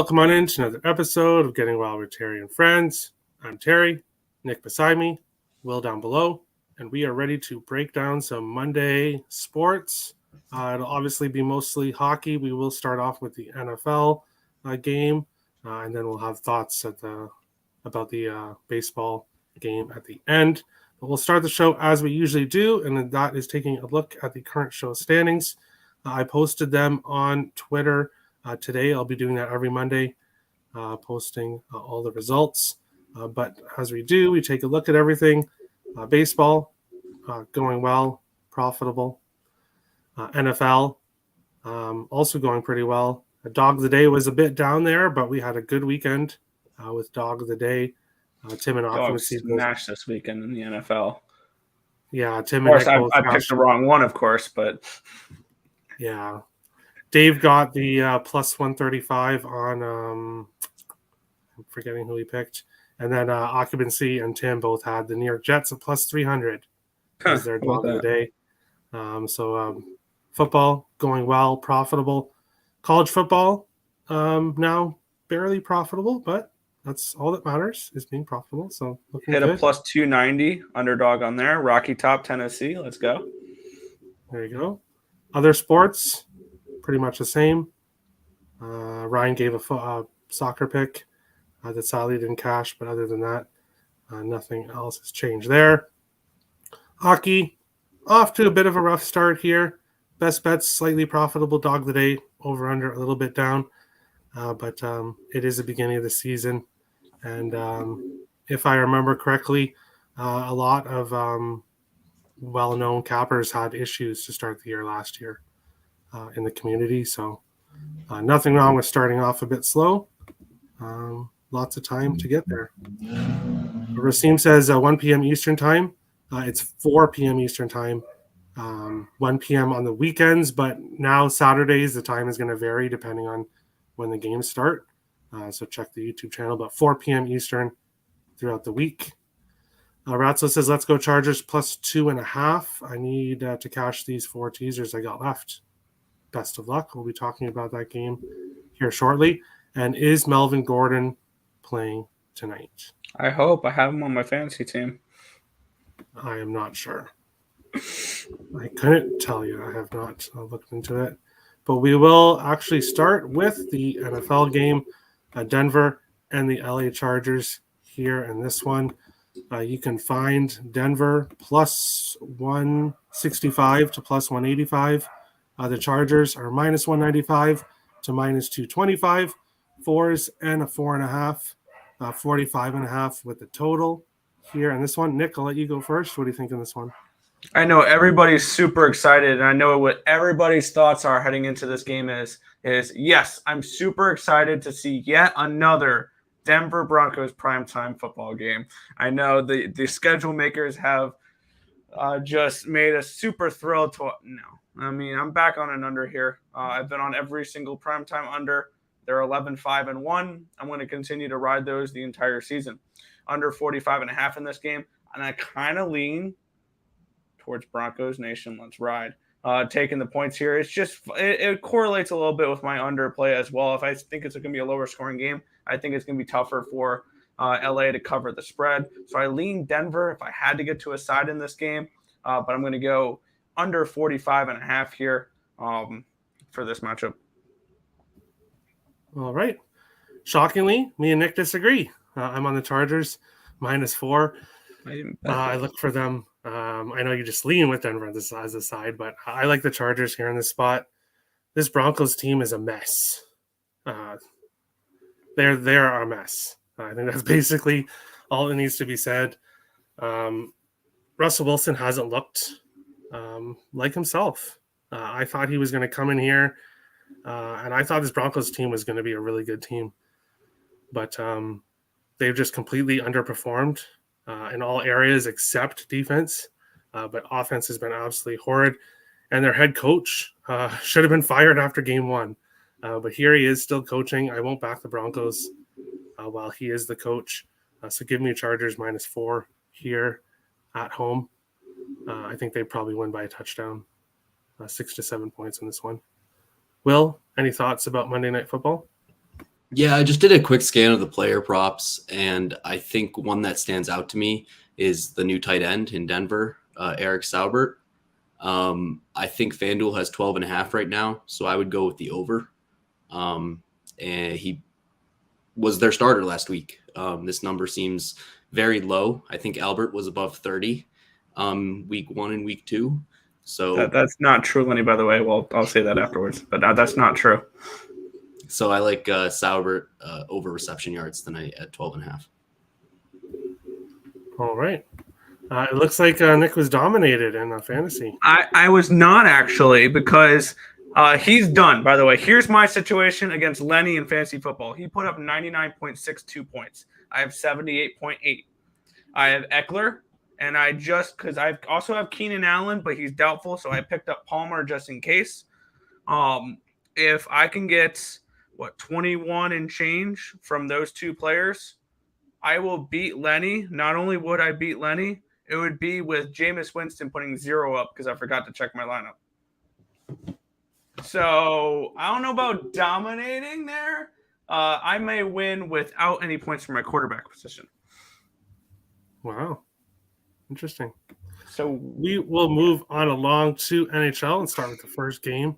Welcome on into another episode of Getting Well with Terry and Friends. I'm Terry, Nick beside me, Will down below, and we are ready to break down some Monday sports. It'll obviously be mostly hockey. We will start off with the NFL game, and then we'll have thoughts about the baseball game at the end. But we'll start the show as we usually do, and that is taking a look at the current show standings. I posted them on Twitter. Today, I'll be doing that every Monday, posting all the results. But as we do, we take a look at everything. Baseball, going well, profitable. NFL, also going pretty well. Dog of the Day was a bit down there, but we had a good weekend with Dog of the Day. Tim and Occupancy smashed this weekend in the NFL. Yeah, Tim and Nick both I picked the wrong one, of course, but yeah. Dave got the plus 135 on, I'm forgetting who he picked. And then Occupancy and Tim both had the New York Jets at plus 300 as their dog of the day. Football going well, profitable. College football now barely profitable, but that's all that matters is being profitable. So hit good. A plus 290 underdog on there. Rocky Top, Tennessee. Let's go. There you go. Other sports. Pretty much the same. Ryan gave a soccer pick that sadly didn't cash, but other than that, nothing else has changed there. Hockey, off to a bit of a rough start here. Best bets, slightly profitable. Dog of the Day, over under a little bit down. But it is the beginning of the season. And if I remember correctly, a lot of well-known cappers had issues to start the year last year. In the community, so nothing wrong with starting off a bit slow. Lots of time to get there. Rasim says 1 p.m. Eastern time. It's 4 p.m. Eastern time, 1 p.m. on the weekends, but now Saturdays the time is going to vary depending on when the games start. So check the YouTube channel, but 4 p.m. Eastern throughout the week. Ratzo says, let's go Chargers plus 2.5. I need to cash these 4 teasers I got left. Best of luck. We'll be talking about that game here shortly. And is Melvin Gordon playing tonight? I hope. I have him on my fantasy team. I am not sure. I couldn't tell you. I have not looked into it. But we will actually start with the NFL game, Denver and the LA Chargers here in this one. You can find Denver plus 165 to plus 185. The Chargers are minus 195 to minus 225. 4s and a 4.5. 45.5 with the total here in this one. Nick, I'll let you go first. What do you think in this one? I know everybody's super excited, and I know what everybody's thoughts are heading into this game is yes, I'm super excited to see yet another Denver Broncos primetime football game. I know the schedule makers have just made us super thrilled to – no. I mean, I'm back on an under here. I've been on every single primetime under. They're 11-5-1. I'm going to continue to ride those the entire season. Under 45.5 in this game. And I kind of lean towards Broncos Nation. Let's ride. Taking the points here. It's just it correlates a little bit with my under play as well. If I think it's going to be a lower scoring game, I think it's going to be tougher for LA to cover the spread. So I lean Denver if I had to get to a side in this game. But I'm going to go under 45.5 here for this matchup. All right. Shockingly, me and Nick disagree. I'm on the Chargers, minus 4. I look for them. I know you just lean with Denver as a side, but I like the Chargers here in this spot. This Broncos team is a mess. They're a mess. I think that's basically all that needs to be said. Russell Wilson hasn't looked like himself. I thought he was going to come in here, and I thought this Broncos team was going to be a really good team. But they've just completely underperformed in all areas except defense. But offense has been absolutely horrid. And their head coach should have been fired after game 1. But here he is still coaching. I won't back the Broncos while he is the coach. So give me Chargers minus 4 here at home. I think they probably win by a touchdown, 6 to 7 points in this one. Will, any thoughts about Monday Night Football? Yeah, I just did a quick scan of the player props, and I think one that stands out to me is the new tight end in Denver, Eric Saubert. I think FanDuel has 12.5 right now, so I would go with the over. And he was their starter last week. This number seems very low. I think Albert was above 30 week 1 and week 2. So That's not true, Lenny, by the way. Well, I'll say that afterwards, but that's not true. So I like Saubert over reception yards tonight at 12.5. All right. It looks like Nick was dominated in fantasy. I was not actually, because he's done, by the way. Here's my situation against Lenny in fantasy football. He put up 99.62 points. I have 78.8. I have Eckler, and because I also have Keenan Allen, but he's doubtful, so I picked up Palmer just in case. If I can get 21 and change from those two players, I will beat Lenny. Not only would I beat Lenny, it would be with Jameis Winston putting 0 up because I forgot to check my lineup. So I don't know about dominating there. I may win without any points for my quarterback position. Wow. Interesting. So we will move on along to NHL and start with the first game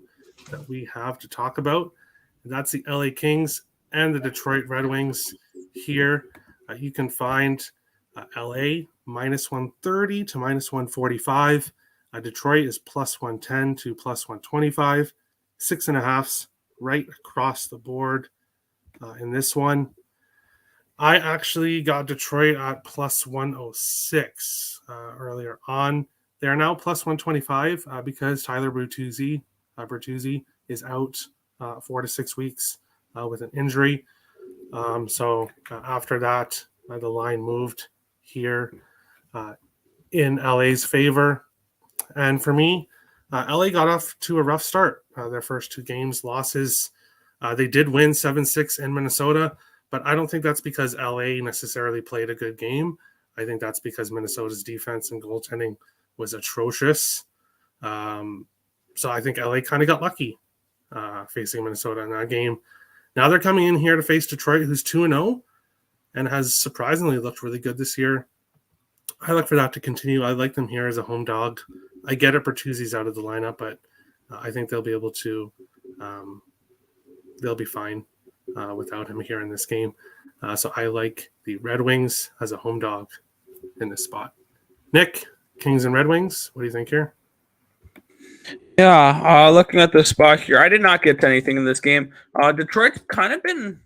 that we have to talk about. That's the LA Kings and the Detroit Red Wings here. You can find LA minus 130 to minus 145. Detroit is plus 110 to plus 125. 6.5s right across the board in this one. I actually got Detroit at plus 106 earlier on. They are now plus 125 because Tyler Bertuzzi is out 4 to 6 weeks with an injury. So after that, the line moved here in LA's favor. And for me, LA got off to a rough start. Their first 2 games, losses. They did win 7-6 in Minnesota, but I don't think that's because LA necessarily played a good game. I think that's because Minnesota's defense and goaltending was atrocious. So I think LA kind of got lucky facing Minnesota in that game. Now they're coming in here to face Detroit, who's 2-0 and has surprisingly looked really good this year. I look for that to continue. I like them here as a home dog. I get it, Bertuzzi's out of the lineup, but I think they'll be able to they'll be fine without him here in this game. So I like the Red Wings as a home dog in this spot. Nick, Kings and Red Wings, what do you think here? Yeah, looking at the spot here, I did not get to anything in this game. Detroit's kind of been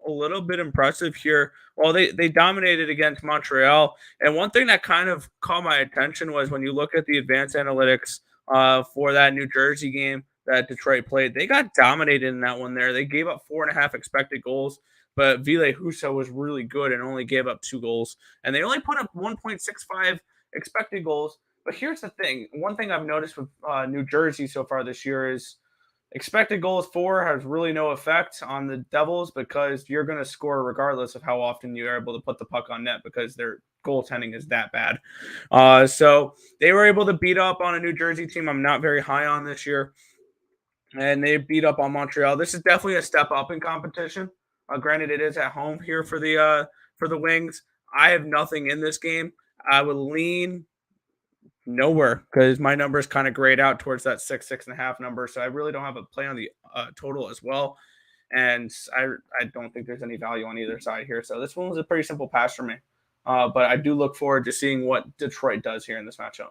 a little bit impressive here. Well, they dominated against Montreal. And one thing that kind of caught my attention was when you look at the advanced analytics for that New Jersey game that Detroit played, they got dominated in that one there. They gave up 4.5 expected goals, but Ville Husso was really good and only gave up 2 goals. And they only put up 1.65 expected goals. But here's the thing. One thing I've noticed with New Jersey so far this year is expected goals for has really no effect on the Devils because you're going to score regardless of how often you're able to put the puck on net because their goaltending is that bad. So they were able to beat up on a New Jersey team I'm not very high on this year, and they beat up on Montreal. This is definitely a step up in competition. Granted, it is at home here for the Wings. I have nothing in this game. I would lean nowhere because my number is kind of grayed out towards that 6.5 number. So I really don't have a play on the total as well. And I don't think there's any value on either side here. So this one was a pretty simple pass for me. But I do look forward to seeing what Detroit does here in this matchup.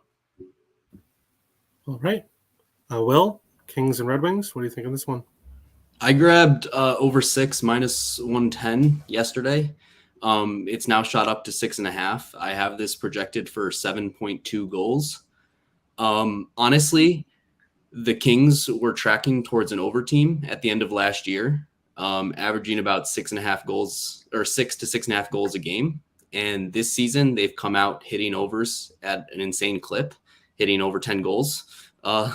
All right. Will, Kings and Red Wings, what do you think of this one? I grabbed over 6 minus 110 yesterday. It's now shot up to 6.5. I have this projected for 7.2 goals. Honestly, the Kings were tracking towards an over team at the end of last year, averaging about 6.5 goals or 6 to 6.5 goals a game. And this season, they've come out hitting overs at an insane clip, hitting over 10 goals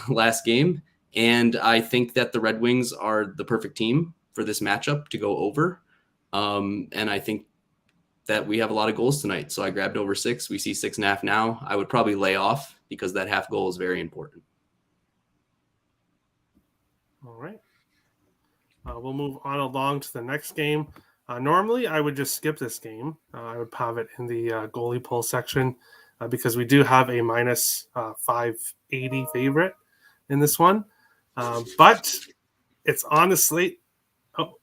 last game. And I think that the Red Wings are the perfect team for this matchup to go over. And I think that we have a lot of goals tonight. So I grabbed over 6. We see 6.5 now. I would probably lay off because that half goal is very important. All right. We'll move on along to the next game. Normally, I would just skip this game. I would have it in the goalie pull section because we do have a minus 580 favorite in this one. But it's on the slate. Oh,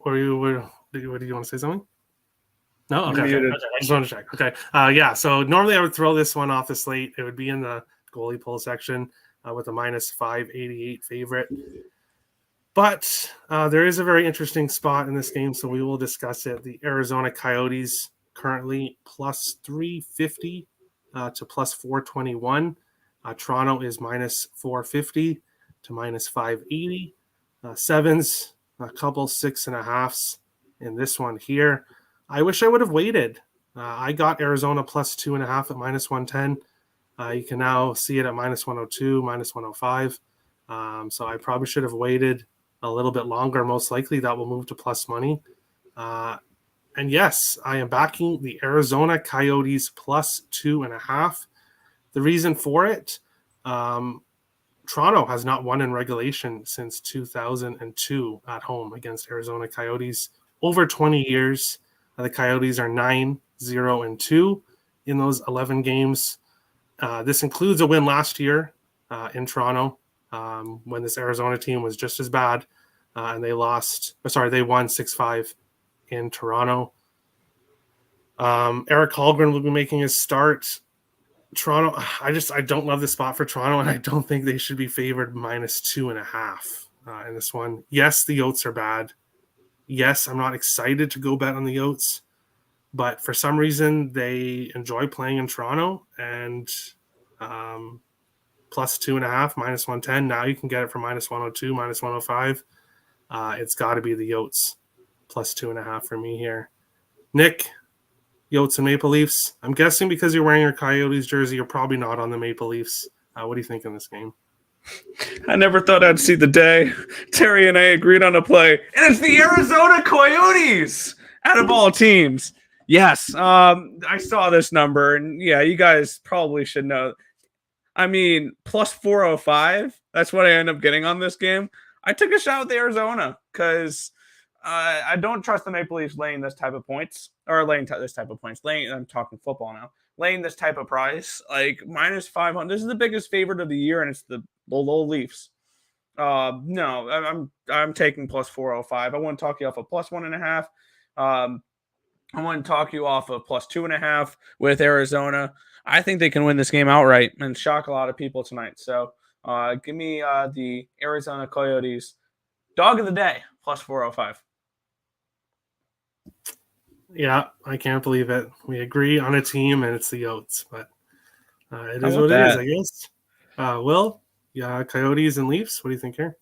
do you want to say something? No? Okay. I just want to check. Okay. Yeah, so normally I would throw this one off the slate. It would be in the goalie pull section with a minus 588 favorite. But there is a very interesting spot in this game, so we will discuss it. The Arizona Coyotes currently plus 350 to plus 421. Toronto is minus 450 to minus 580. Sevens, a couple 6.5s in this one here. I wish I would have waited. I got Arizona plus 2.5 at minus 110. You can now see it at minus 102, minus 105. So I probably should have waited a little bit longer. Most likely that will move to plus money. And yes, I am backing the Arizona Coyotes plus 2.5. The reason for it, Toronto has not won in regulation since 2002 at home against Arizona Coyotes. Over 20 years, the Coyotes are 9-0-2 in those 11 games. This includes a win last year in Toronto when this Arizona team was just as bad, and they won 6-5 in Toronto. Eric Holmgren will be making his start. Toronto, I don't love the spot for Toronto, and I don't think they should be favored minus 2.5 in this one. Yes, the Yotes are bad. Yes, I'm not excited to go bet on the Yotes, but for some reason they enjoy playing in Toronto, and plus 2.5, minus 110. Now you can get it for minus 102, minus 105. It's got to be the Yotes plus 2.5 for me here. Nick, Yotes and Maple Leafs. I'm guessing because you're wearing your Coyotes jersey, you're probably not on the Maple Leafs. What do you think in this game? I never thought I'd see the day. Terry and I agreed on a play, and it's the Arizona Coyotes out of all teams. Yes, I saw this number, and yeah, you guys probably should know. I mean, plus 405. That's what I end up getting on this game. I took a shot with Arizona because I don't trust the Maple Leafs laying this type of points or this type of points. I'm talking football now. Laying this type of price, like minus 500. This is the biggest favorite of the year, and it's the low Leafs. No, I'm taking plus 405. I want to talk you off of plus 1.5. I want to talk you off of plus 2.5 with Arizona. I think they can win this game outright and shock a lot of people tonight. So give me the Arizona Coyotes dog of the day plus 405. Yeah, I can't believe it. We agree on a team, and it's the Yotes, but it is what it is, I guess. Will, yeah, Coyotes and Leafs. What do you think here?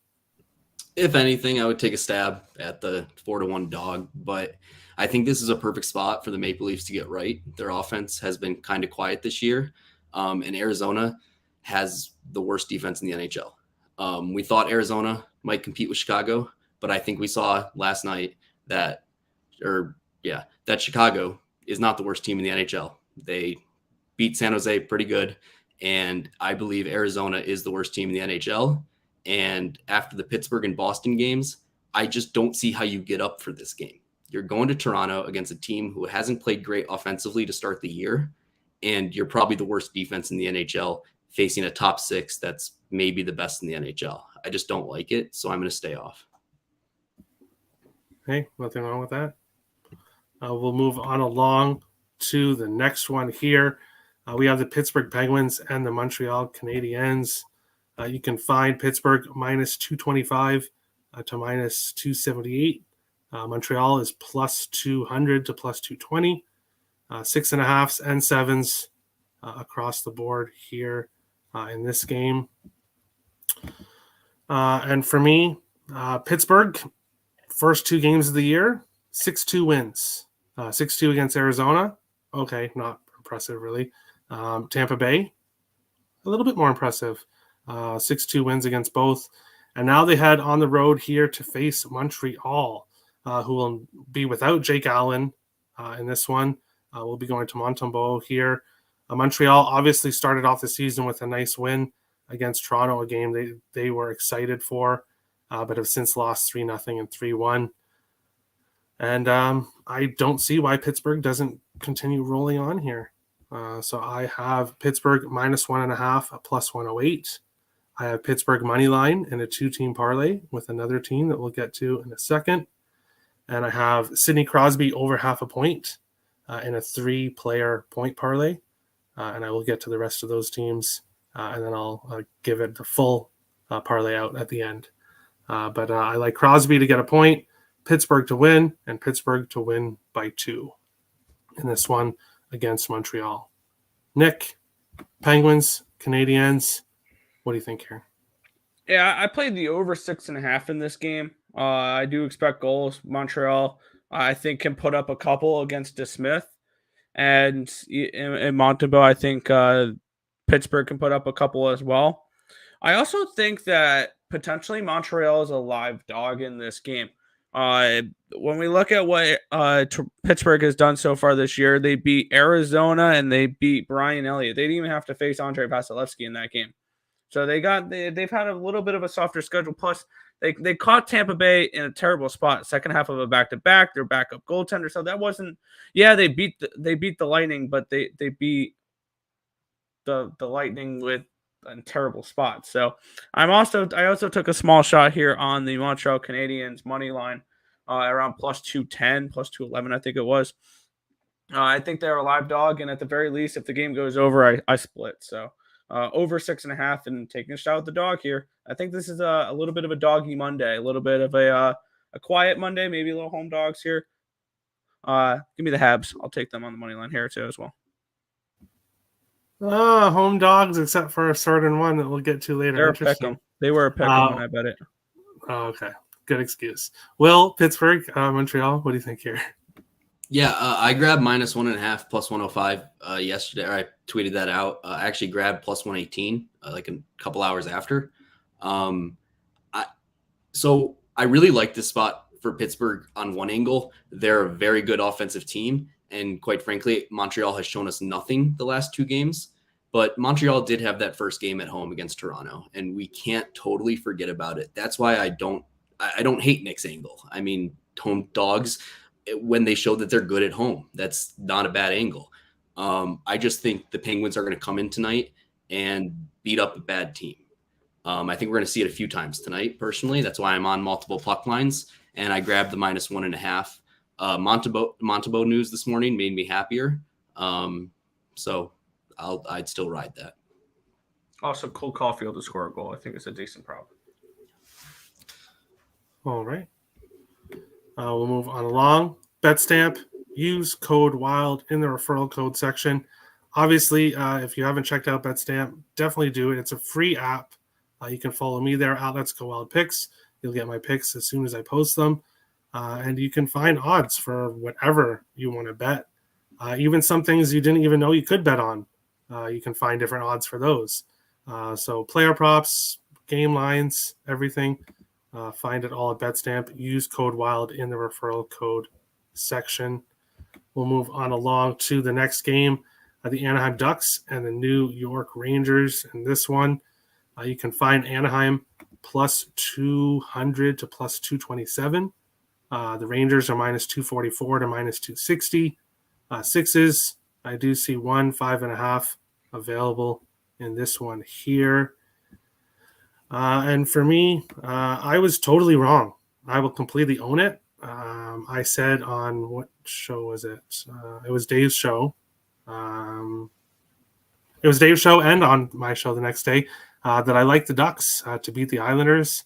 If anything, I would take a stab at the 4-1 dog, but I think this is a perfect spot for the Maple Leafs to get right. Their offense has been kind of quiet this year, and Arizona has the worst defense in the NHL. We thought Arizona might compete with Chicago, but I think we saw last night that Chicago is not the worst team in the NHL. They beat San Jose pretty good, and I believe Arizona is the worst team in the NHL. And after the Pittsburgh and Boston games, I just don't see how you get up for this game. You're going to Toronto against a team who hasn't played great offensively to start the year, and you're probably the worst defense in the NHL facing a top six that's maybe the best in the NHL. I just don't like it, so I'm going to stay off. Hey, nothing wrong with that. We'll move on along to the next one here. We have the Pittsburgh Penguins and the Montreal Canadiens. You can find Pittsburgh minus 225 to minus 278. Montreal is plus 200 to plus 220. 6.5s and 7s across the board here in this game. And for me, Pittsburgh, first two games of the year, 6-2 wins. 6-2 against Arizona. Okay, not impressive, really. Tampa Bay, a little bit more impressive. 6-2 wins against both. And now they head on the road here to face Montreal, who will be without Jake Allen in this one. We'll be going to Montembeault here. Montreal obviously started off the season with a nice win against Toronto, a game they were excited for. but have since lost 3-0 and 3-1. And I don't see why Pittsburgh doesn't continue rolling on here. So I have Pittsburgh -1.5 at +108. I have Pittsburgh money line in a 2-team parlay with another team that we'll get to in a second. And I have Sidney Crosby over 0.5 point in a 3-player point parlay. And I will get to the rest of those teams. And then I'll give it the full parlay out at the end. But I like Crosby to get a point, Pittsburgh to win, and Pittsburgh to win by 2 in this one against Montreal. Nick, Penguins, Canadiens, what do you think here? Yeah, I played the over 6.5 in this game. I do expect goals. Montreal, I think, can put up a couple against DeSmith. And in Montebo, I think Pittsburgh can put up a couple as well. I also think that potentially Montreal is a live dog in this game. When we look at what Pittsburgh has done so far this year, they beat Arizona and they beat Brian Elliott. They didn't even have to face Andrei Vasilevsky in that game. So they've had a little bit of a softer schedule. Plus, they caught Tampa Bay in a terrible spot, second half of a back-to-back. Their backup goaltender. So that wasn't. Yeah, they beat the Lightning, but they beat the Lightning with in terrible spots. So I also took a small shot here on the Montreal Canadiens money line around +210, +211, I think it was. I think they're a live dog, and at the very least, if the game goes over, I split. So over 6.5 and taking a shot with the dog here. I think this is a little bit of a doggy Monday, a little bit of a quiet Monday, maybe a little home dogs here. Give me the Habs. I'll take them on the money line here too as well. Home dogs, except for a certain one that we'll get to later. They're a pick 'em. They were a pick 'em when I bet it. Okay, good excuse. Will, Pittsburgh, Montreal, what do you think here? Yeah, I grabbed -1.5 +105 yesterday. Or I tweeted that out. I actually grabbed +118 like a couple hours after. So I really like this spot for Pittsburgh on one angle. They're a very good offensive team. And quite frankly, Montreal has shown us nothing the last 2 games. But Montreal did have that first game at home against Toronto, and we can't totally forget about it. That's why I don't hate Nick's angle. I mean, home dogs, when they show that they're good at home, that's not a bad angle. I just think the Penguins are going to come in tonight and beat up a bad team. I think we're going to see it a few times tonight, personally. That's why I'm on multiple puck lines, and I grabbed the -1.5. Montebo news this morning made me happier. So I'd still ride that. Also, Cole Caulfield to score a goal, I think is a decent prop. All right. We'll move on along. BetStamp, use code WILD in the referral code section. Obviously, if you haven't checked out BetStamp, definitely do it. It's a free app. You can follow me there at Let's Go Wild Picks. You'll get my picks as soon as I post them. And you can find odds for whatever you want to bet. Even some things you didn't even know you could bet on. You can find different odds for those. So player props, game lines, everything. Find it all at BetStamp. Use code WILD in the referral code section. We'll move on along to the next game, the Anaheim Ducks and the New York Rangers. In this one, you can find Anaheim +200 to +227. The Rangers are -244 to -260. Sixes, I do see 5.5 available in this one here. And for me, I was totally wrong. I will completely own it. I said on what show was it? It was Dave's show. It was Dave's show and on my show the next day that I liked the Ducks to beat the Islanders.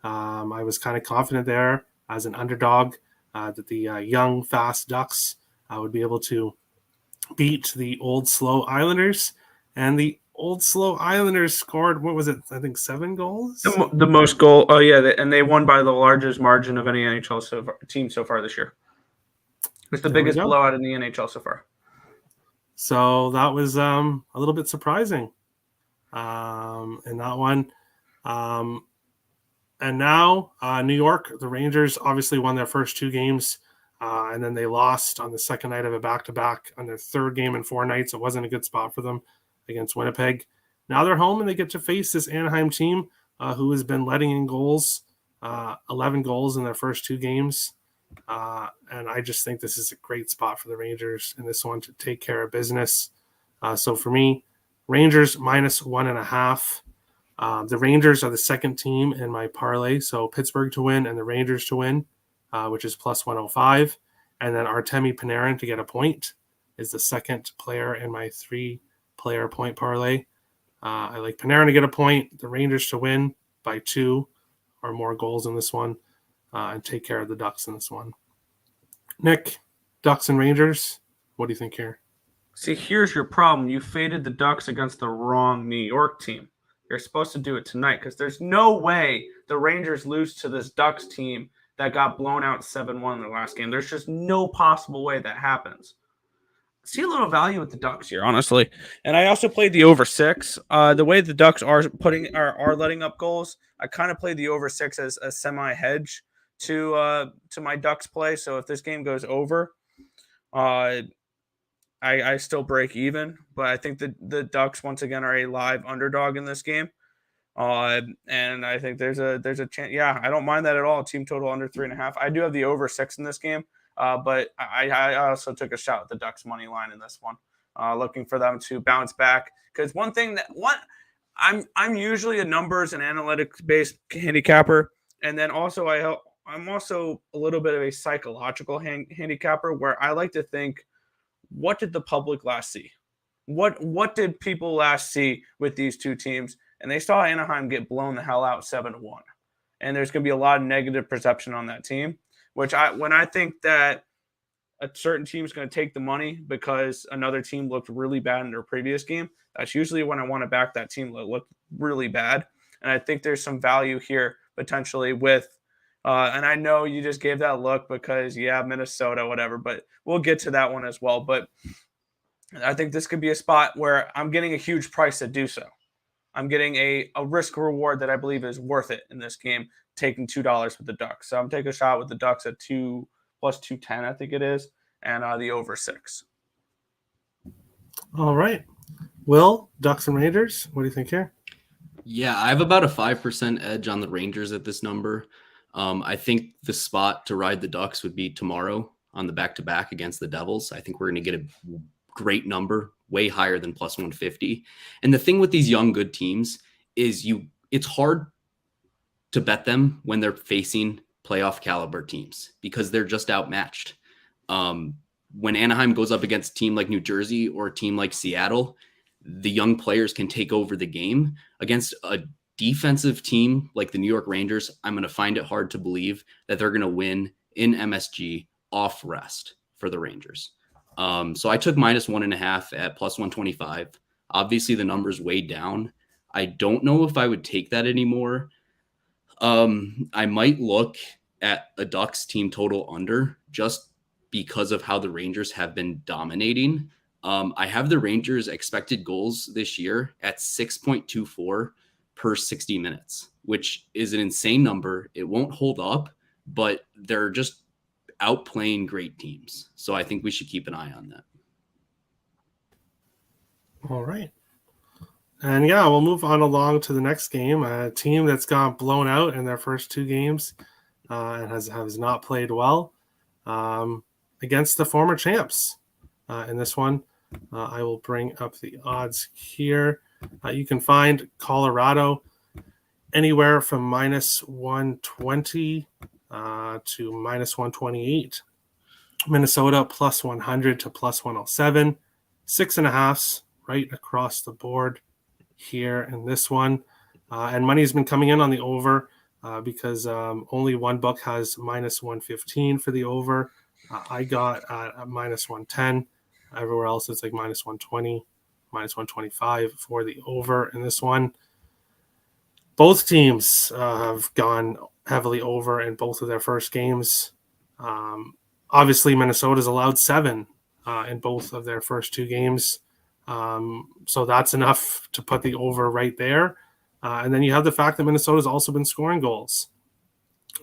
I was kind of confident there as an underdog that the young, fast Ducks would be able to beat the old, slow Islanders. And the old, slow Islanders scored, what was it? I think 7 goals? The most goal. Oh, yeah. And they won by the largest margin of any NHL team so far this year. It's the biggest blowout in the NHL so far. So that was a little bit surprising in that one. And now New York, the Rangers obviously won their first 2 games, and then they lost on the second night of a back-to-back on their third game in 4 nights. It wasn't a good spot for them against Winnipeg. Now they're home and they get to face this Anaheim team who has been letting in goals 11 goals in their first 2 games. And I just think this is a great spot for the Rangers in this one to take care of business. So for me, Rangers -1.5. The Rangers are the second team in my parlay. So Pittsburgh to win and the Rangers to win, which is +105. And then Artemi Panarin to get a point is the second player in my 3-player point parlay. I like Panarin to get a point, the Rangers to win by 2 or more goals in this one, and take care of the Ducks in this one. Nick, Ducks and Rangers, what do you think here? See, here's your problem. You faded the Ducks against the wrong New York team. You're supposed to do it tonight because there's no way the Rangers lose to this Ducks team that got blown out 7-1 in the last game. There's just no possible way that happens. See a little value with the Ducks here, honestly. And I also played the over 6. The way the Ducks are letting up goals, I kind of played the over 6 as a semi-hedge to my Ducks play. So if this game goes over, I still break even. But I think the Ducks once again are a live underdog in this game. And I think there's a chance. Yeah, I don't mind that at all. Team total under 3.5. I do have the over 6 in this game. But I also took a shot at the Ducks money line in this one, looking for them to bounce back. Because I'm usually a numbers and analytics based handicapper, and then also I'm also a little bit of a psychological handicapper where I like to think, what did the public last see? What did people last see with these two teams? And they saw Anaheim get blown the hell out 7-1, and there's going to be a lot of negative perception on that team. When I think that a certain team is going to take the money because another team looked really bad in their previous game, that's usually when I want to back that team that looked really bad. And I think there's some value here potentially with, and I know you just gave that look because, Minnesota, whatever, but we'll get to that one as well. But I think this could be a spot where I'm getting a huge price to do so. I'm getting a risk reward that I believe is worth it in this game, taking $2 with the Ducks. So I'm taking a shot with the Ducks at 2 plus 210, I think it is, and the over 6. All right. Will, Ducks and Rangers, what do you think here? Yeah, I have about a 5% edge on the Rangers at this number. I think the spot to ride the Ducks would be tomorrow on the back-to-back against the Devils. I think we're going to get a great number, way higher than plus 150. And the thing with these young, good teams is it's hard to bet them when they're facing playoff caliber teams because they're just outmatched. When Anaheim goes up against a team like New Jersey or a team like Seattle, the young players can take over the game. Against a defensive team like the New York Rangers, I'm going to find it hard to believe that they're going to win in MSG off rest for the Rangers. So I took -1.5 at plus 125. Obviously, the number's way down. I don't know if I would take that anymore. I might look at a Ducks team total under just because of how the Rangers have been dominating. I have the Rangers expected goals this year at 6.24 per 60 minutes, which is an insane number. It won't hold up, but they're just outplaying great teams. So I think we should keep an eye on that. All right. And we'll move on along to the next game. A team that's got blown out in their first 2 games and has not played well against the former champs. In this one, I will bring up the odds here. You can find Colorado anywhere from -120 to -128. Minnesota +100 to +107. 6.5s right across the board here in this one. And money's been coming in on the over because only one book has -115 for the over. I got -110. Everywhere else it's like -120, -125 for the over in this one. Both teams have gone heavily over in both of their first games. Obviously, Minnesota's allowed 7 in both of their first 2 games. So that's enough to put the over right there. And then you have the fact that Minnesota's also been scoring goals.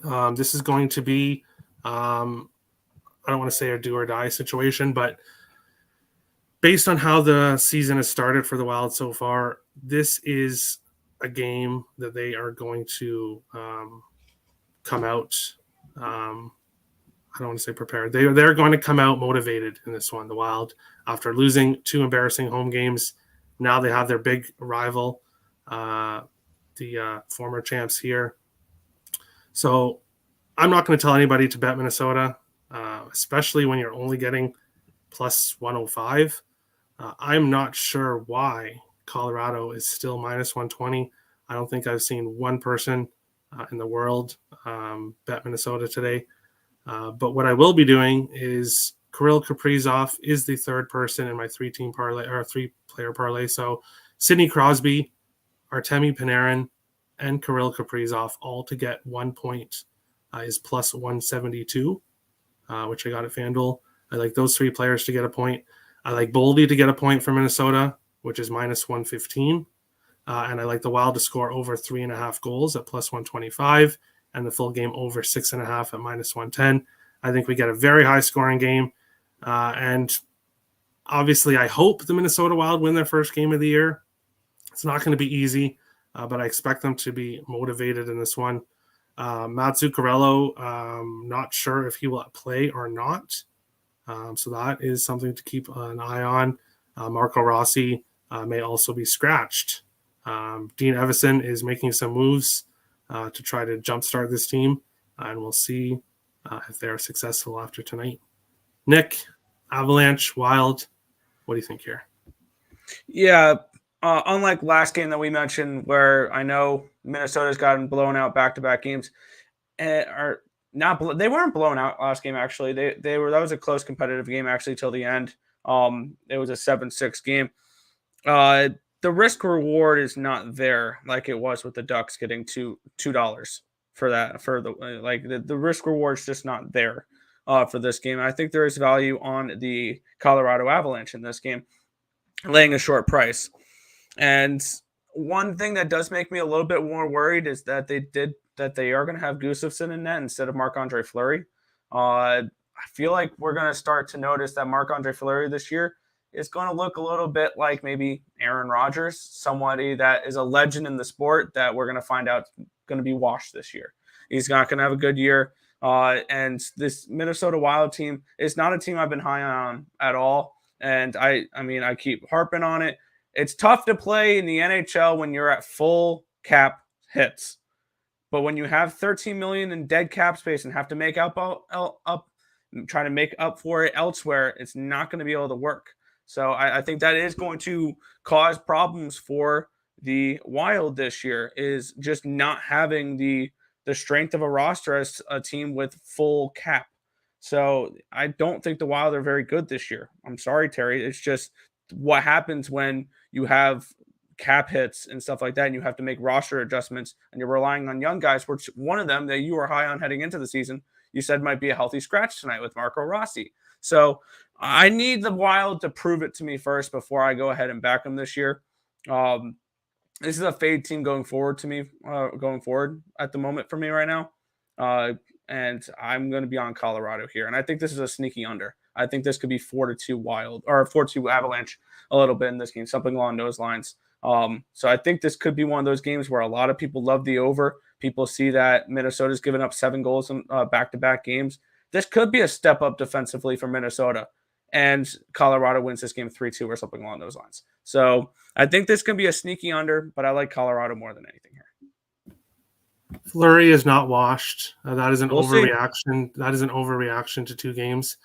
This is going to be, I don't want to say a do or die situation, but based on how the season has started for the Wild so far, this is a game that they are going to come out. I don't want to say prepared. They're going to come out motivated in this one. The Wild, after losing 2 embarrassing home games, now they have their big rival, the former champs here. So I'm not going to tell anybody to bet Minnesota, especially when you're only getting plus 105. I'm not sure why Colorado is still minus 120. I don't think I've seen one person in the world bet Minnesota today. But what I will be doing is Kirill Kaprizov is the third person in my 3-team parlay or 3-player parlay. So Sidney Crosby, Artemi Panarin, and Kirill Kaprizov all to get 1 point is plus 172, which I got at FanDuel. I like those 3 players to get a point. I like Boldy to get a point for Minnesota, which is minus 115. And I like the Wild to score over 3.5 goals at plus 125, and the full game over 6.5 at minus 110. I think we get a very high scoring game. And obviously, I hope the Minnesota Wild win their first game of the year. It's not going to be easy, but I expect them to be motivated in this one. Matt Zuccarello, not sure if he will play or not. So that is something to keep an eye on. Marco Rossi may also be scratched. Dean Evison is making some moves to try to jumpstart this team, and we'll see if they're successful after tonight. Nick, Avalanche, Wild, what do you think here? Yeah, unlike last game that we mentioned, where I know Minnesota's gotten blown out back-to-back games, are not they weren't blown out last game. Actually, they were. That was a close competitive game actually till the end. It was a 7-6 game. The risk reward is not there like it was with the Ducks getting $2 for that. For the risk reward is just not there for this game. I think there is value on the Colorado Avalanche in this game, laying a short price. And one thing that does make me a little bit more worried is that they are going to have Gustafsson in net instead of Marc-Andre Fleury. I feel like we're going to start to notice that Marc-Andre Fleury this year is going to look a little bit like maybe Aaron Rodgers, somebody that is a legend in the sport that we're going to find out going to be washed this year. He's not going to have a good year. And this Minnesota Wild team is not a team I've been high on at all. And I keep harping on it. It's tough to play in the NHL when you're at full cap hits. But when you have $13 million in dead cap space and have to make try to make up for it elsewhere, it's not going to be able to work. So I think that is going to cause problems for the Wild this year, is just not having the strength of a roster as a team with full cap. So I don't think the Wild are very good this year. I'm sorry, Terry. It's just what happens when you have cap hits and stuff like that, and you have to make roster adjustments, and you're relying on young guys, which one of them that you were high on heading into the season, you said might be a healthy scratch tonight with Marco Rossi. So I need the Wild to prove it to me first before I go ahead and back them this year. This is a fade team going forward at the moment for me right now. And I'm going to be on Colorado here. And I think this is a sneaky under. I think this could be 4-2 Wild or 4-2 Avalanche a little bit in this game, something along those lines. So I think this could be one of those games where a lot of people love the over. People see that Minnesota's given up 7 goals in back-to-back games. This could be a step up defensively for Minnesota, and Colorado wins this game 3-2 or something along those lines. So I think this can be a sneaky under, but I like Colorado more than anything here. Fleury is not washed. That is an overreaction. See. That is an overreaction to 2 games.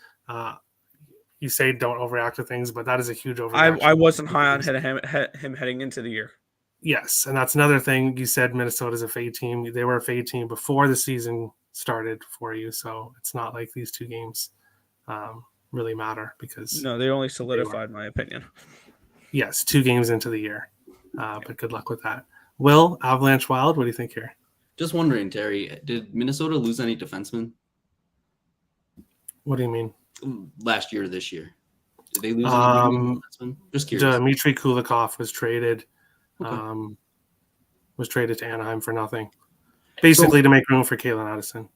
You say don't overreact to things, but that is a huge overreaction. I wasn't high on him heading into the year. Yes, and that's another thing. You said Minnesota's a fade team. They were a fade team before the season started for you, so it's not like these 2 games really matter because no, they only solidified my opinion. Yes, 2 games into the year, but good luck with that. Will, Avalanche Wild, what do you think here? Just wondering, Terry, did Minnesota lose any defensemen? What do you mean? Last year or this year? Did they lose any defensemen? Just curious. Dmitry Kulikov was traded. Okay. Was traded to Anaheim for nothing, basically to make room for Kalen Addison.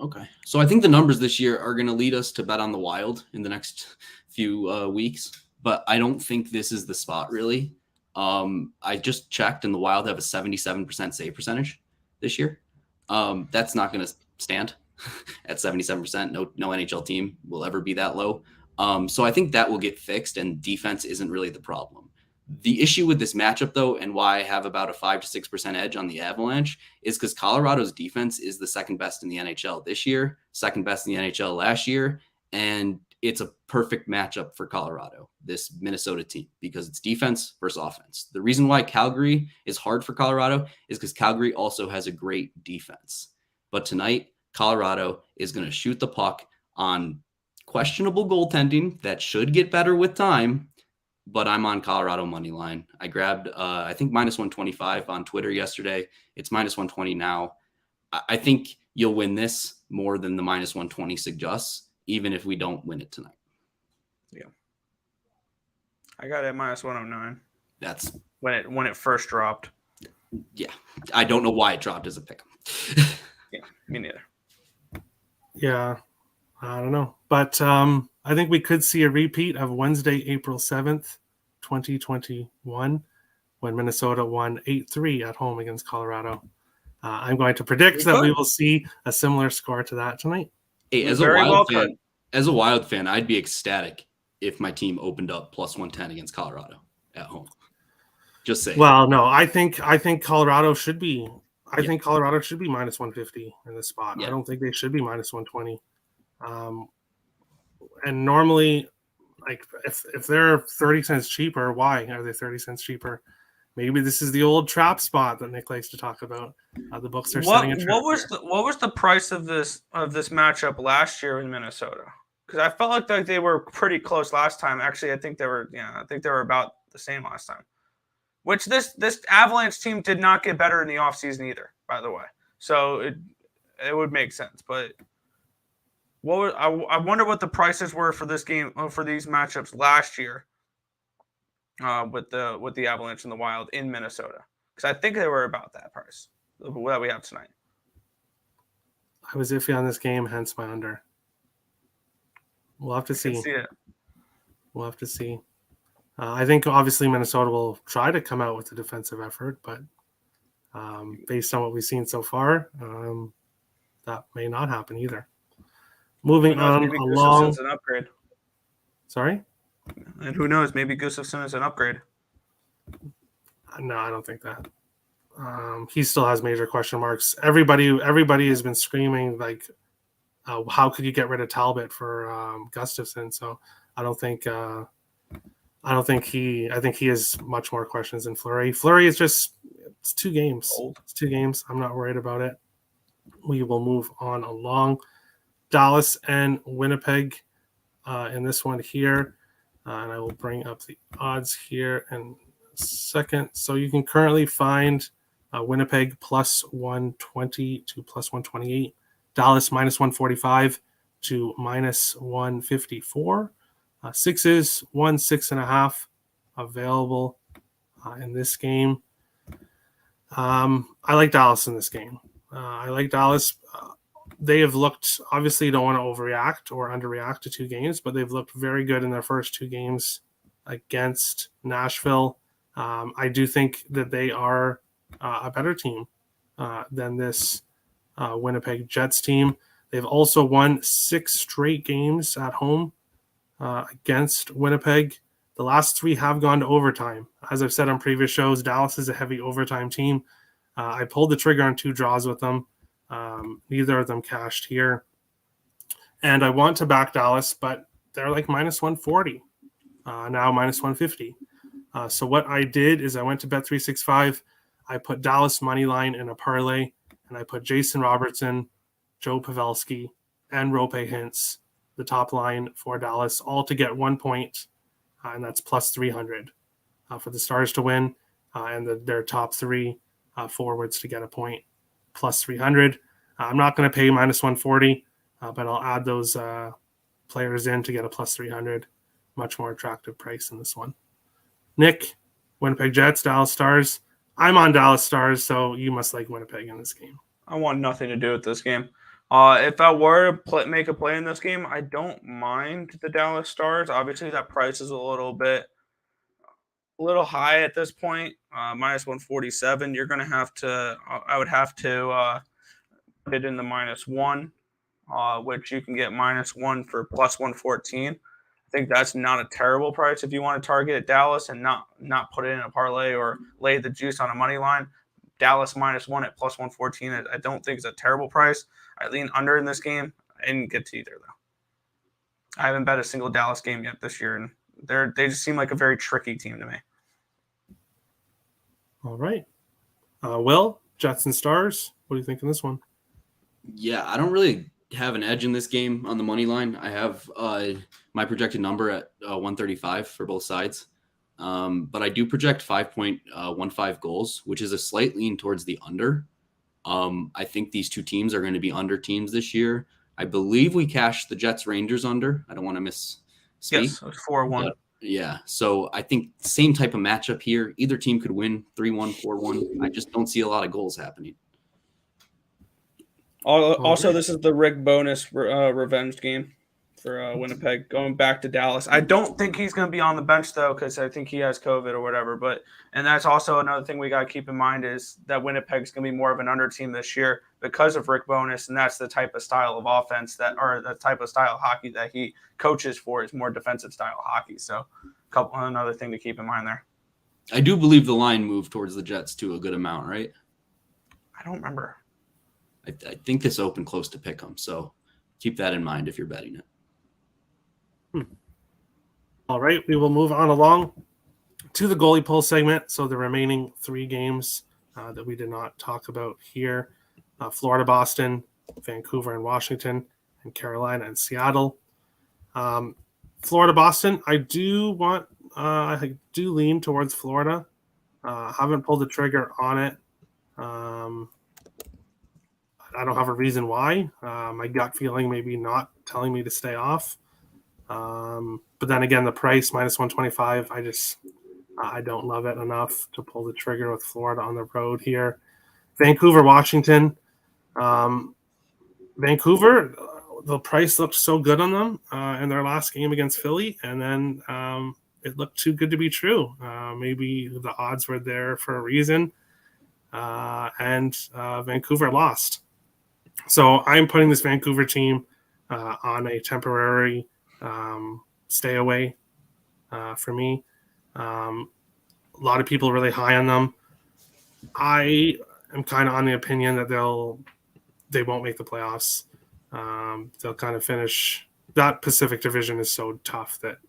Okay, so I think the numbers this year are going to lead us to bet on the Wild in the next few weeks, but I don't think this is the spot really. I just checked, and the Wild have a 77% save percentage this year. That's not going to stand at 77%. No NHL team will ever be that low. So I think that will get fixed, and defense isn't really the problem. The issue with this matchup, though, and why I have about a 5 to 6% edge on the Avalanche is because Colorado's defense is the second best in the NHL this year, second best in the NHL last year, and it's a perfect matchup for Colorado, this Minnesota team, because it's defense versus offense. The reason why Calgary is hard for Colorado is because Calgary also has a great defense. But tonight, Colorado is going to shoot the puck on questionable goaltending that should get better with time, but I'm on Colorado money line. I grabbed, I think, minus 125 on Twitter yesterday. It's minus 120 now. I think you'll win this more than the minus 120 suggests, even if we don't win it tonight. Yeah. I got it at minus 109. That's when it first dropped. Yeah. I don't know why it dropped as a pick. Yeah, me neither. Yeah, I don't know. But I think we could see a repeat of Wednesday, April 7th, 2021, when Minnesota won 8-3 at home against Colorado. I'm going to predict that we will see a similar score to that tonight. Hey, as a Wild fan, I'd be ecstatic if my team opened up plus 110 against Colorado at home. Just saying. Well, no, I think Colorado should be. I think Colorado should be minus 150 in this spot. Yeah. I don't think they should be minus 120. And normally, like if they're 30 cents cheaper, why are they 30 cents cheaper? Maybe this is the old trap spot that Nick likes to talk about. The books are setting a trap. What was the price of this matchup last year in Minnesota? Because I felt like they were pretty close last time. Actually, I think they were about the same last time. Which this Avalanche team did not get better in the offseason either, by the way. So it would make sense. But I wonder what the prices were for this game, for these matchups last year with the Avalanche and the Wild in Minnesota. Because I think they were about that price that we have tonight. I was iffy on this game, hence my under. We'll have to see. We'll have to see. I think obviously Minnesota will try to come out with a defensive effort, but based on what we've seen so far, that may not happen either. Moving on along. An upgrade. Sorry? And who knows? Maybe Gustafsson is an upgrade. No, I don't think that. He still has major question marks. Everybody has been screaming like, how could you get rid of Talbot for Gustafsson? So I think he has much more questions than Fleury. Fleury is it's 2 games. It's 2 games. I'm not worried about it. We will move on along. Dallas and Winnipeg in this one here. And I will bring up the odds here in a second. So you can currently find Winnipeg plus 120 to plus 128. Dallas minus 145 to minus 154. 6s, 6.5 available in this game. I like Dallas in this game. I like Dallas. They have looked, obviously, don't want to overreact or underreact to 2 games, but they've looked very good in their first 2 games against Nashville. I do think that they are a better team than this Winnipeg Jets team. They've also won 6 straight games at home against Winnipeg. The last 3 have gone to overtime. As I've said on previous shows, Dallas is a heavy overtime team. I pulled the trigger on 2 draws with them. Neither of them cashed here. And I want to back Dallas, but they're like minus 140, now minus 150. So what I did is I went to Bet365. I put Dallas money line in a parlay, and I put Jason Robertson, Joe Pavelski, and Rope Hintz, the top line for Dallas, all to get 1 point, and that's plus 300 for the Stars to win, and their top 3 forwards to get a point, plus 300. I'm not going to pay minus 140, but I'll add those players in to get a plus 300. Much more attractive price in this one. Nick, Winnipeg Jets, Dallas Stars. I'm on Dallas Stars, so you must like Winnipeg in this game. I want nothing to do with this game. If I were to make a play in this game, I don't mind the Dallas Stars. Obviously, that price is a little high at this point. Minus 147. You're going to have to. I would have to it in the -1, which you can get -1 for +114. I think that's not a terrible price if you want to target at Dallas and not put it in a parlay or lay the juice on a money line. Dallas -1 at +114. I don't think it's a terrible price. I lean under in this game. I didn't get to either though. I haven't bet a single Dallas game yet this year, and they just seem like a very tricky team to me. All right. Will, Jets and Stars, what do you think in this one? Yeah, I don't really have an edge in this game on the money line. I have my projected number at 135 for both sides. But I do project 5.15 goals, which is a slight lean towards the under. I think these two teams are going to be under teams this year. I believe we cashed the Jets Rangers under. I don't want to misspeak. Yes, it was 4-1. Yeah, so I think same type of matchup here. Either team could win 3-1, 4-1. I just don't see a lot of goals happening. Also, this is the Rick bonus revenge game for Winnipeg, going back to Dallas. I don't think he's going to be on the bench, though, because I think he has COVID or whatever. And that's also another thing we got to keep in mind is that Winnipeg's going to be more of an under team this year because of Rick bonus, and that's the type of style of offense or the type of style of hockey that he coaches for is more defensive style hockey. So another thing to keep in mind there. I do believe the line moved towards the Jets to a good amount, right? I don't remember. I think this opened close to pick 'em, so keep that in mind if you're betting it. All right, we will move on along to the goalie poll segment. So the remaining 3 games that we did not talk about here, Florida, Boston, Vancouver and Washington, and Carolina and Seattle. Florida, Boston, I do lean towards Florida. Haven't pulled the trigger on it. I don't have a reason why. My gut feeling maybe not telling me to stay off. But then again, the price -125, I don't love it enough to pull the trigger with Florida on the road here. Vancouver, Washington. Vancouver, the price looked so good on them in their last game against Philly, and then it looked too good to be true. Maybe the odds were there for a reason, and Vancouver lost. So I'm putting this Vancouver team on a temporary stay away for me. A lot of people are really high on them. I am kind of on the opinion that they won't make the playoffs. They'll kind of finish. That Pacific Division is so tough that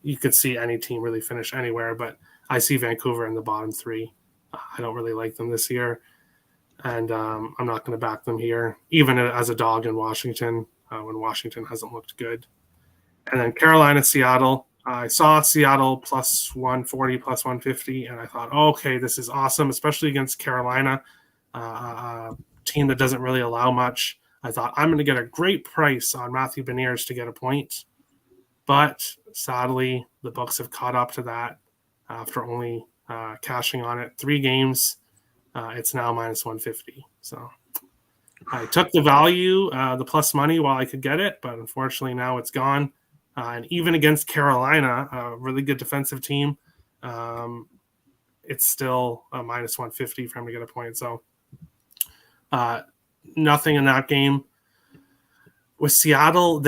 you could see any team really finish anywhere, but I see Vancouver in the bottom 3. I don't really like them this year, and I'm not going to back them here, even as a dog in Washington when Washington hasn't looked good. And then Carolina, Seattle. I saw Seattle +140, +150, and I thought, okay, this is awesome, especially against Carolina, a team that doesn't really allow much. I thought I'm going to get a great price on Matthew Beniers to get a point. But sadly, the books have caught up to that after only cashing on it 3 games. It's now -150. So I took the value, the plus money while I could get it, but unfortunately now it's gone. And even against Carolina, a really good defensive team, it's still a -150 for him to get a point. So nothing in that game. With Seattle,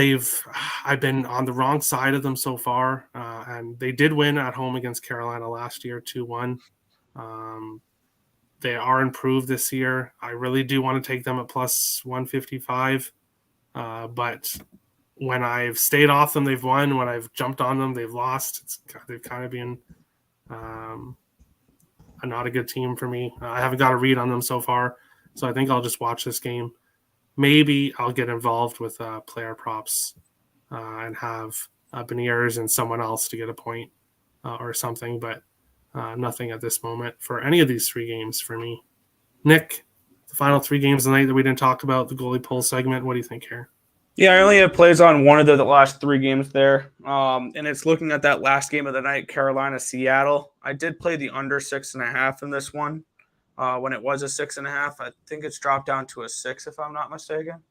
I've been on the wrong side of them so far, and they did win at home against Carolina last year, 2-1. They are improved this year. I really do want to take them at +155, but when I've stayed off them, they've won. When I've jumped on them, they've lost. They've kind of been not a good team for me. I haven't got a read on them so far, so I think I'll just watch this game. Maybe I'll get involved with player props and have Beniers and someone else to get a point or something, but nothing at this moment for any of these 3 games for me. Nick, the final 3 games of the night that we didn't talk about, the goalie poll segment, what do you think here? Yeah, I only have plays on one of the last 3 games there, and it's looking at that last game of the night, Carolina-Seattle. I did play the under 6.5 in this one. When it was a 6.5, I think it's dropped down to a 6 if I'm not mistaken.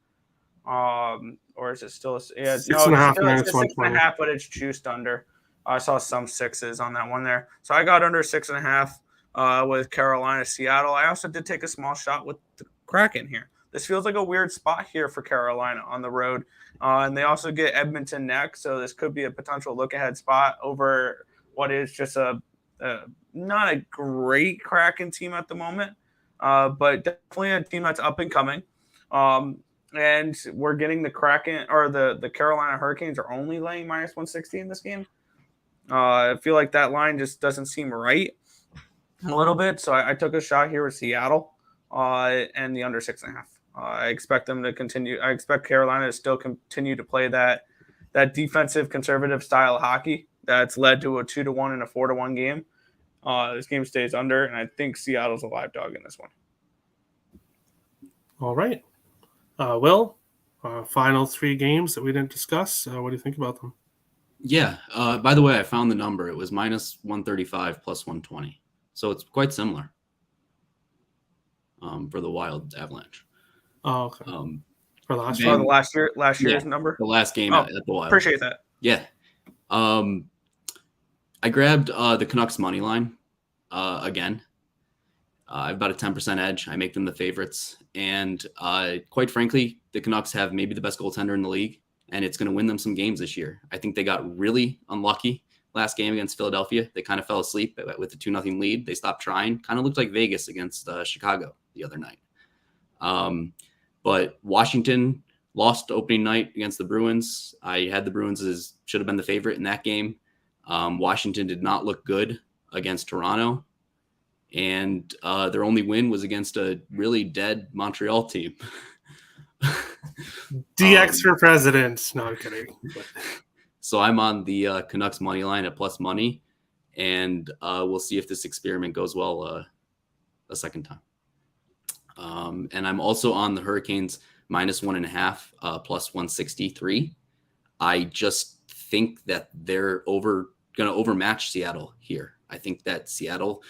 Or is it still a 6.5, but it's juiced under. I saw some 6s on that one there. So I got under 6.5 with Carolina, Seattle. I also did take a small shot with the Kraken here. this feels like a weird spot here for Carolina on the road. And they also get Edmonton next, so this could be a potential look-ahead spot over what is just a not a great Kraken team at the moment, but definitely a team that's up and coming. And we're getting the Kraken, or the Carolina Hurricanes are only laying minus 160 in this game. I feel like that line just doesn't seem right a little bit. So I took a shot here with Seattle and the under 6.5. I expect them to continue. I expect Carolina to still continue to play that defensive conservative style of hockey that's led to a 2-1 and a 4-1 game. This game stays under, and I think Seattle's a live dog in this one. All right. Will, final 3 games that we didn't discuss. What do you think about them? Yeah. By the way, I found the number. It was minus 135 plus 120. So it's quite similar for the Wild Avalanche. Oh, okay. For last year? Last year's number? The last game at the Wild. Appreciate that. Yeah. I grabbed the Canucks money line again. I have about a 10% edge. I make them the favorites. And quite frankly, the Canucks have maybe the best goaltender in the league, and it's going to win them some games this year. I think they got really unlucky last game against Philadelphia. They kind of fell asleep with the 2-0 lead. They stopped trying. Kind of looked like Vegas against Chicago the other night. But Washington lost opening night against the Bruins. I had the Bruins should have been the favorite in that game. Washington did not look good against Toronto. And their only win was against a really dead Montreal team. DX for president. No, I'm kidding. So I'm on the Canucks money line at plus money, and we'll see if this experiment goes well a second time. And I'm also on the Hurricanes minus 1.5 plus 163. I just think that they're going to overmatch Seattle here. I think that Seattle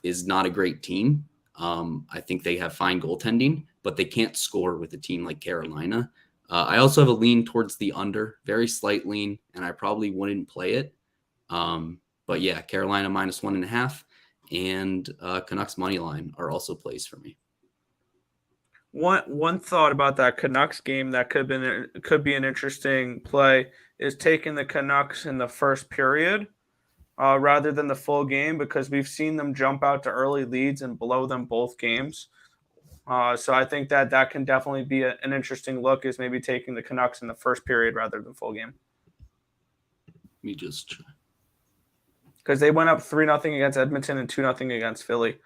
is not a great team. I think they have fine goaltending, but they can't score with a team like Carolina. I also have a lean towards the under, very slight lean, and I probably wouldn't play it. But yeah, Carolina minus 1.5 and Canucks money line are also plays for me. One thought about that Canucks game that could be an interesting play is taking the Canucks in the first period rather than the full game, because we've seen them jump out to early leads and blow them both games. So I think that can definitely be an interesting look, is maybe taking the Canucks in the first period rather than full game. Let me just try. Because they went up 3-0 against Edmonton and 2-0 against Philly.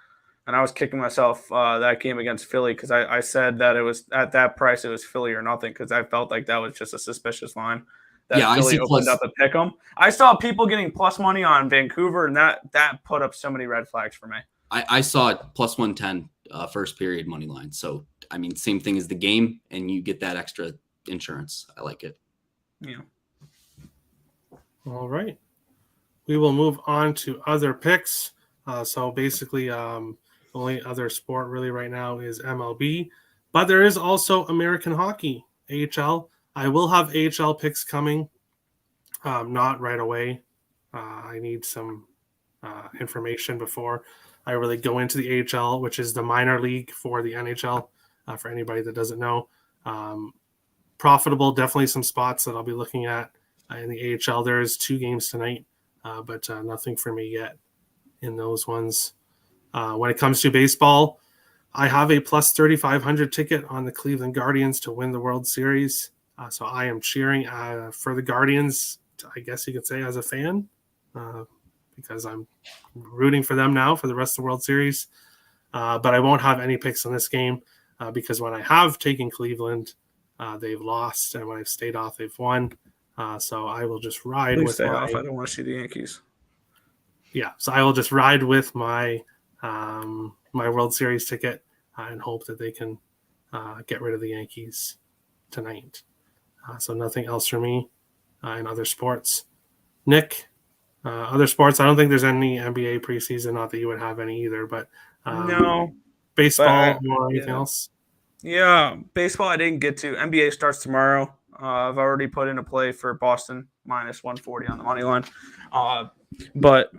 And I was kicking myself that game against Philly because I said that it was at that price, it was Philly or nothing, because I felt like that was just a suspicious line. That Philly opened up a pick 'em. I saw people getting plus money on Vancouver, and that put up so many red flags for me. I saw it plus 110 first period money line. So, I mean, same thing as the game, and you get that extra insurance. I like it. Yeah. All right. We will move on to other picks. So basically, the only other sport really right now is MLB. But there is also American hockey, AHL. I will have AHL picks coming, not right away. I need some information before I really go into the AHL, which is the minor league for the NHL, for anybody that doesn't know. Profitable, definitely some spots that I'll be looking at in the AHL. There's 2 games tonight, but nothing for me yet in those ones. When it comes to baseball, I have a plus 3,500 ticket on the Cleveland Guardians to win the World Series. So I am cheering for the Guardians, I guess you could say, as a fan, because I'm rooting for them now for the rest of the World Series. But I won't have any picks on this game because when I have taken Cleveland, they've lost, and when I've stayed off, they've won. So I will just ride with I don't want to see the Yankees. Yeah, so I will just ride with my my World Series ticket and hope that they can get rid of the Yankees tonight. So nothing else for me in other sports. Nick, other sports, I don't think there's any NBA preseason, not that you would have any either, but no. Baseball or anything else? Yeah, baseball I didn't get to. NBA starts tomorrow. I've already put in a play for Boston minus 140 on the money line. But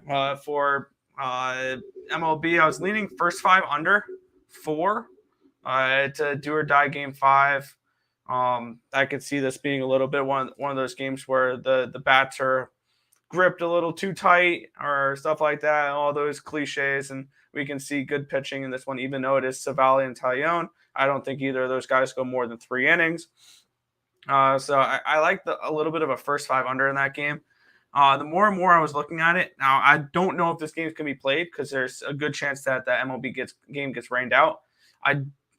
for MLB, I was leaning first 5 under 4. It's a do or die game 5. I could see this being a little bit one of those games where the bats are gripped a little too tight or stuff like that, all those cliches, and we can see good pitching in this one, even though it is Savali and Taillon. I don't think either of those guys go more than 3 innings. So I like a little bit of a first 5 under in that game. The more and more I was looking at it, now I don't know if this game can be played because there's a good chance that the MLB game gets rained out.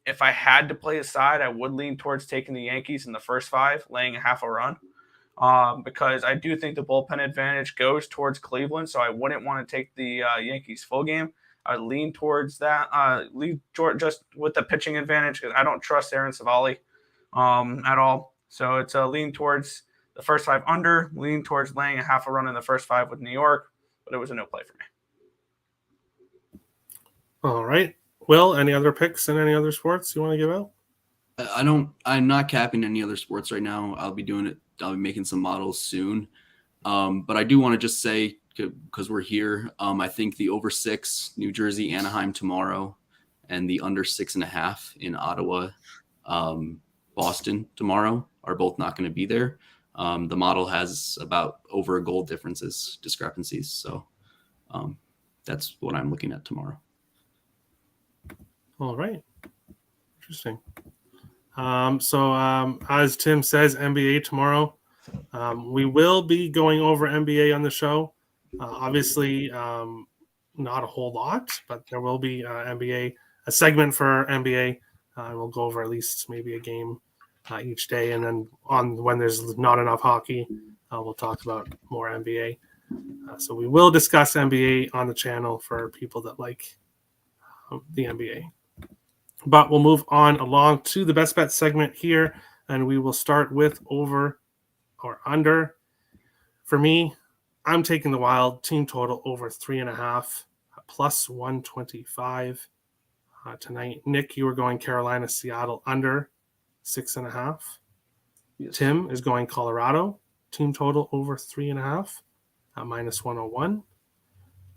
If I had to play a side, I would lean towards taking the Yankees in the first 5, laying a half a run, because I do think the bullpen advantage goes towards Cleveland, so I wouldn't want to take the Yankees full game. I would lean towards that, just with the pitching advantage because I don't trust Aaron Savali at all. So it's a lean towards the first 5 under, lean towards laying a half a run in the first 5 with New York, but it was a no play for me. All right. Will, any other picks in any other sports you want to give out? I'm not capping any other sports right now. I'll be making some models soon. But I do want to just say, because we're here, I think the over 6, New Jersey, Anaheim tomorrow, and the under 6.5 in Ottawa, Boston tomorrow are both not going to be there. The model has about over a goal discrepancies. So that's what I'm looking at tomorrow. All right. Interesting. So as Tim says, NBA tomorrow. We will be going over NBA on the show. Obviously, not a whole lot, but there will be a segment for NBA. We'll go over at least maybe a game each day, and then when there's not enough hockey, we'll talk about more NBA. So we will discuss NBA on the channel for people that like the NBA. But we'll move on along to the best bet segment here, and we will start with over or under. For me, I'm taking the Wild team total over 3.5, plus 125 tonight. Nick, you were going Carolina, Seattle under 6.5. Yes. Tim is going Colorado team total over 3.5 at minus 101.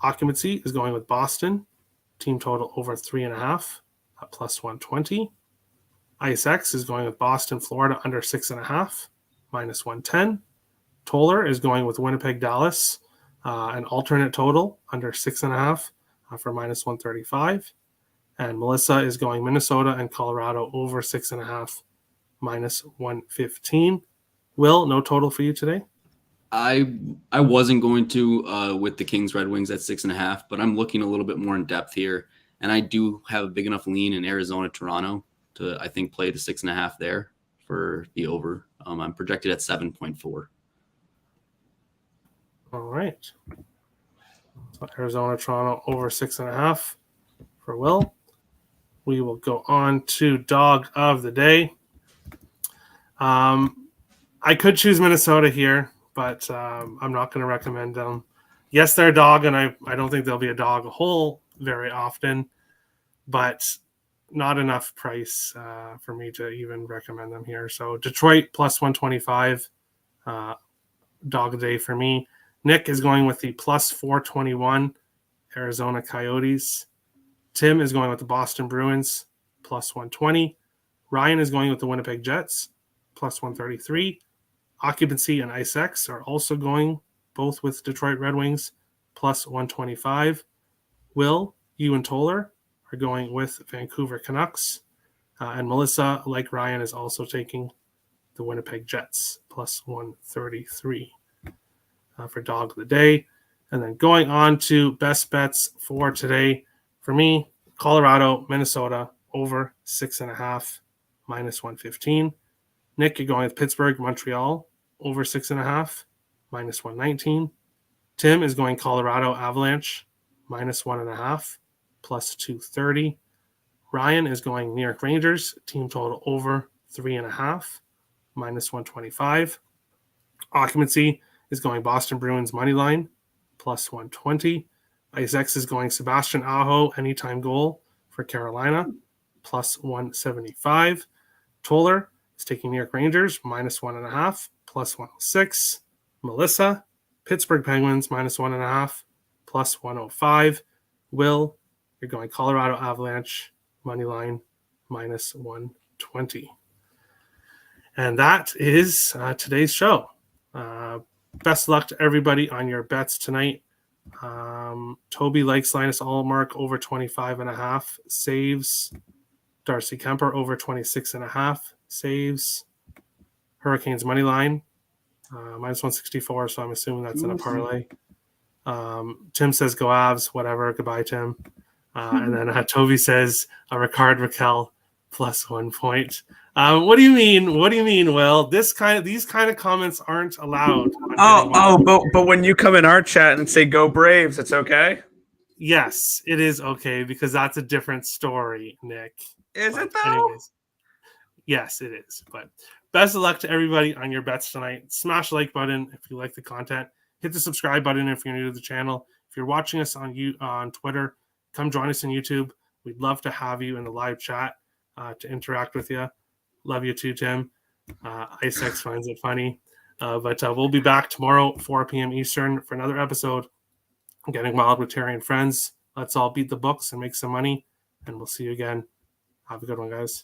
Occupancy is going with Boston team total over 3.5 at plus 120. ISX is going with Boston, Florida under 6.5, minus 110. Toller is going with Winnipeg, Dallas, an alternate total under 6.5 for minus 135. And Melissa is going Minnesota and Colorado over 6.5, minus 115. Will, no total for you today? I wasn't going to with the Kings Red Wings at 6.5, but I'm looking a little bit more in depth here. And I do have a big enough lean in Arizona, Toronto to, I think, play the 6.5 there for the over. I'm projected at 7.4. All right. So Arizona, Toronto over 6.5 for Will. We will go on to dog of the day. I could choose Minnesota here, but I'm not going to recommend them. Yes, they're a dog, and I don't think they'll be a dog a whole very often, but not enough price for me to even recommend them here. So Detroit plus 125, dog of the day for me. Nick is going with the plus 421 Arizona Coyotes. Tim is going with the Boston Bruins plus 120. Ryan is going with the Winnipeg Jets plus 133. Occupancy and IceX are also going both with Detroit Red Wings plus 125. Will, you and Toller are going with Vancouver Canucks. And Melissa, like Ryan, is also taking the Winnipeg Jets plus 133 for dog of the day. And then going on to best bets for today. For me, Colorado, Minnesota over 6.5, minus 115. Nick, you're going with Pittsburgh, Montreal over 6.5, minus 119. Tim is going Colorado Avalanche, minus 1.5, plus 230. Ryan is going New York Rangers, team total over 3.5, minus 125. Occupancy is going Boston Bruins money line, plus 120. IceX is going Sebastian Aho anytime goal for Carolina, plus 175. Toller is taking New York Rangers, minus 1.5, plus 106. Melissa, Pittsburgh Penguins, minus 1.5, plus 105. Will, you're going Colorado Avalanche money line, minus 120. And that is today's show. Best luck to everybody on your bets tonight. Toby likes Linus Allmark over 25.5 saves. Darcy Kemper over 26.5 saves. Hurricanes money line minus 164. So I'm assuming that's in a parlay. Tim says go Avs, whatever. Goodbye, Tim. And then Toby says Ricard Raquel plus 1 point. What do you mean? What do you mean? Well, these kind of comments aren't allowed. But when you come in our chat and say go Braves, it's okay. Yes, it is okay because that's a different story, Nick. Is it though? Anyways, yes, it is. But best of luck to everybody on your bets tonight. Smash the like button if you like the content. Hit the subscribe button if you're new to the channel. If you're watching us on Twitter, come join us on YouTube. We'd love to have you in the live chat to interact with you. Love you too, Tim. IceX finds it funny. But we'll be back tomorrow, 4 p.m. Eastern, for another episode. Getting Wild with Terry and friends. Let's all beat the books and make some money. And we'll see you again. Have a good one, guys.